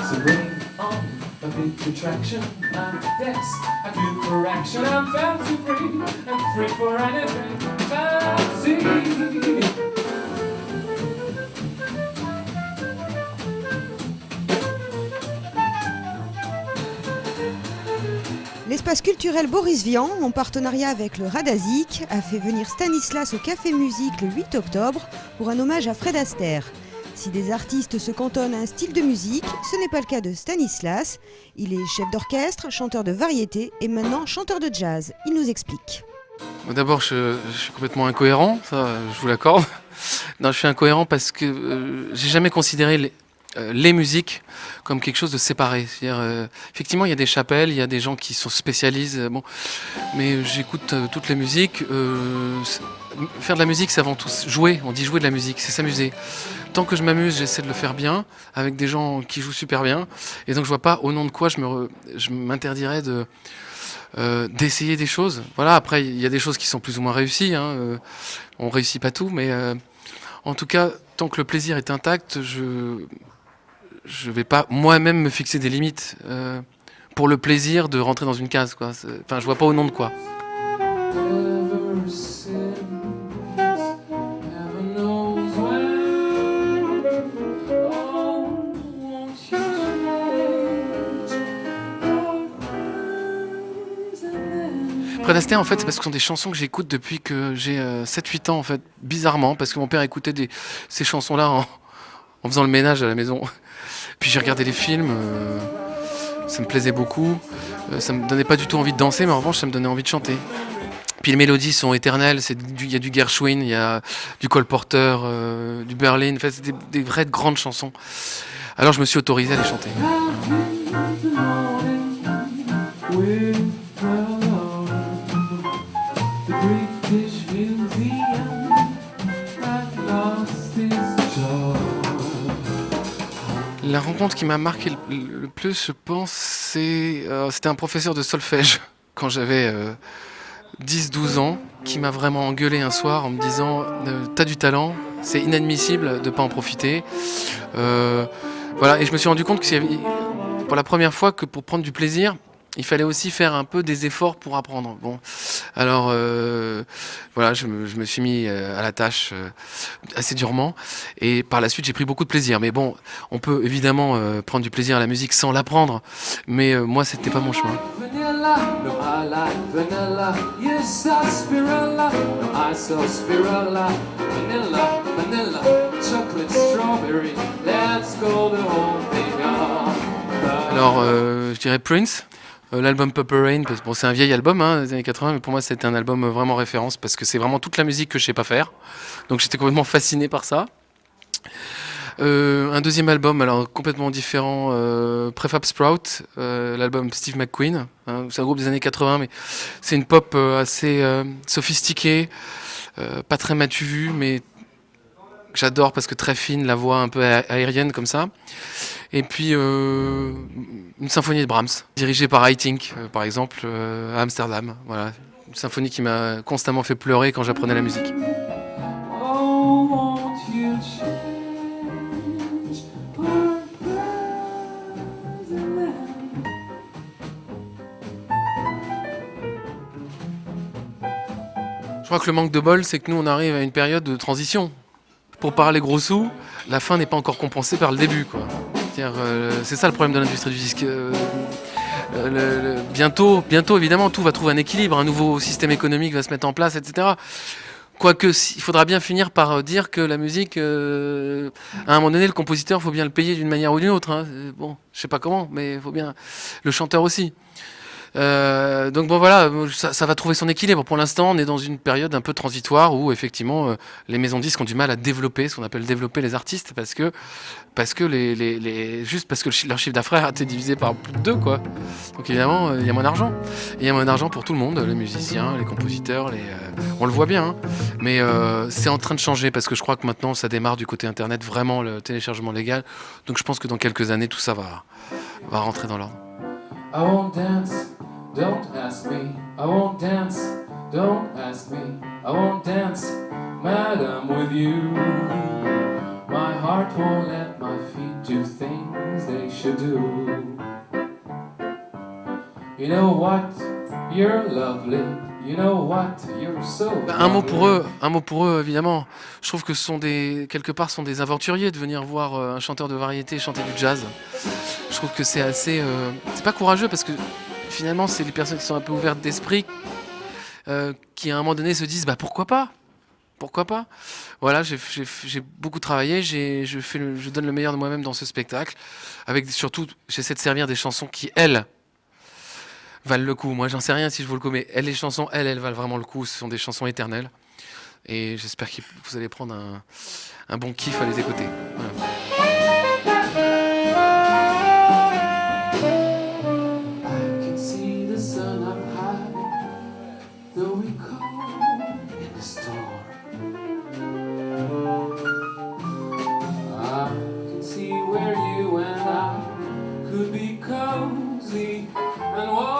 So bring on a big attraction. I'm Dex, I do correction. I'm fancy free and free for anything fancy. L'espace culturel Boris Vian, en partenariat avec le Radazik, a fait venir Stanislas au Café Musique le 8 octobre pour un hommage à Fred Astaire. Si des artistes se cantonnent à un style de musique, ce n'est pas le cas de Stanislas. Il est chef d'orchestre, chanteur de variété et maintenant chanteur de jazz. Il nous explique. D'abord, je suis complètement incohérent, ça je vous l'accorde. Non, je suis incohérent parce que j'ai jamais considéré les musiques comme quelque chose de séparé. C'est-à-dire, effectivement, il y a des chapelles, il y a des gens qui se spécialisent, bon, mais j'écoute toutes les musiques. Faire de la musique, c'est avant tout jouer. On dit jouer de la musique, c'est s'amuser. Tant que je m'amuse, j'essaie de le faire bien, avec des gens qui jouent super bien. Et donc, je vois pas au nom de quoi je m'interdirais d'essayer des choses. Voilà. Après, il y a des choses qui sont plus ou moins réussies. On réussit pas tout, mais en tout cas, tant que le plaisir est intact, je vais pas moi-même me fixer des limites pour le plaisir de rentrer dans une case, quoi. Enfin, je vois pas au nom de quoi. Fred Astaire, en fait, c'est parce que ce sont des chansons que j'écoute depuis que j'ai 7-8 ans, en fait, bizarrement, parce que mon père écoutait ces chansons-là en faisant le ménage à la maison. Puis j'ai regardé les films, ça me plaisait beaucoup. Ça me donnait pas du tout envie de danser, mais en revanche, ça me donnait envie de chanter. Puis les mélodies sont éternelles, il y a du Gershwin, il y a du Cole Porter, du Berlin, en fait, c'est des vraies grandes chansons. Alors je me suis autorisé à les chanter. La rencontre qui m'a marqué le plus, je pense, c'était un professeur de solfège quand j'avais 10-12 ans, qui m'a vraiment engueulé un soir en me disant « T'as du talent, c'est inadmissible de ne pas en profiter. » Voilà, et je me suis rendu compte que pour la première fois que pour prendre du plaisir, il fallait aussi faire un peu des efforts pour apprendre. Bon, alors voilà, je me suis mis à la tâche assez durement, et par la suite j'ai pris beaucoup de plaisir. Mais bon, on peut évidemment prendre du plaisir à la musique sans l'apprendre, mais moi c'était pas mon chemin. Vanilla, no I like vanilla. Yes, I spirilla, no I so spirilla. Vanilla, vanilla, chocolate, strawberry. Let's go the whole thing on. Alors je dirais Prince. L'album Purple Rain, parce que bon, c'est un vieil album des années 80, mais pour moi c'était un album vraiment référence parce que c'est vraiment toute la musique que je sais pas faire. Donc j'étais complètement fasciné par ça. Un deuxième album, alors complètement différent, Prefab Sprout, l'album Steve McQueen. C'est un groupe des années 80, mais c'est une pop assez sophistiquée, pas très matu vu, mais j'adore parce que très fine, la voix un peu aérienne comme ça. Et puis une symphonie de Brahms, dirigée par Haitink, par exemple, à Amsterdam. Voilà, une symphonie qui m'a constamment fait pleurer quand j'apprenais la musique. Oh, won't you change Je crois que le manque de bol, c'est que nous, on arrive à une période de transition. Pour parler gros sous, la fin n'est pas encore compensée par le début, quoi. C'est ça le problème de l'industrie du disque. Bientôt, évidemment, tout va trouver un équilibre, un nouveau système économique va se mettre en place, etc. Quoique, il faudra bien finir par dire que la musique, à un moment donné, le compositeur, il faut bien le payer d'une manière ou d'une autre. Bon, je sais pas comment, mais il faut bien. Le chanteur aussi. Donc bon voilà, ça va trouver son équilibre. Pour l'instant, on est dans une période un peu transitoire où effectivement les maisons de disques ont du mal à développer, ce qu'on appelle développer les artistes, parce que juste parce que leur chiffre d'affaires a été divisé par plus de 2, quoi. Donc évidemment, il y a moins d'argent. Et il y a moins d'argent pour tout le monde, les musiciens, les compositeurs, on le voit bien. Hein. Mais c'est en train de changer parce que je crois que maintenant ça démarre du côté internet, vraiment le téléchargement légal. Donc je pense que dans quelques années tout ça va rentrer dans l'ordre. I won't dance, don't ask me. I won't dance, don't ask me. I won't dance, madam, with you. My heart won't let my feet do things they should do. You know what? You're lovely. You know what? You're so Un mot pour eux, évidemment. Je trouve que quelque part, sont des aventuriers de venir voir un chanteur de variété chanter du jazz. Je trouve que c'est assez, c'est pas courageux parce que finalement, c'est les personnes qui sont un peu ouvertes d'esprit, qui à un moment donné se disent, bah pourquoi pas? Pourquoi pas? Voilà, j'ai beaucoup travaillé, je donne le meilleur de moi-même dans ce spectacle. Avec surtout, j'essaie de servir des chansons qui, elles, valent le coup. Moi, j'en sais rien si je vaux le coup, mais les chansons, elles valent vraiment le coup. Ce sont des chansons éternelles. Et j'espère que vous allez prendre un bon kiff à les écouter. Voilà. I can see the sun up high, though we cold in the storm. I can see where you and I could be cozy and warm.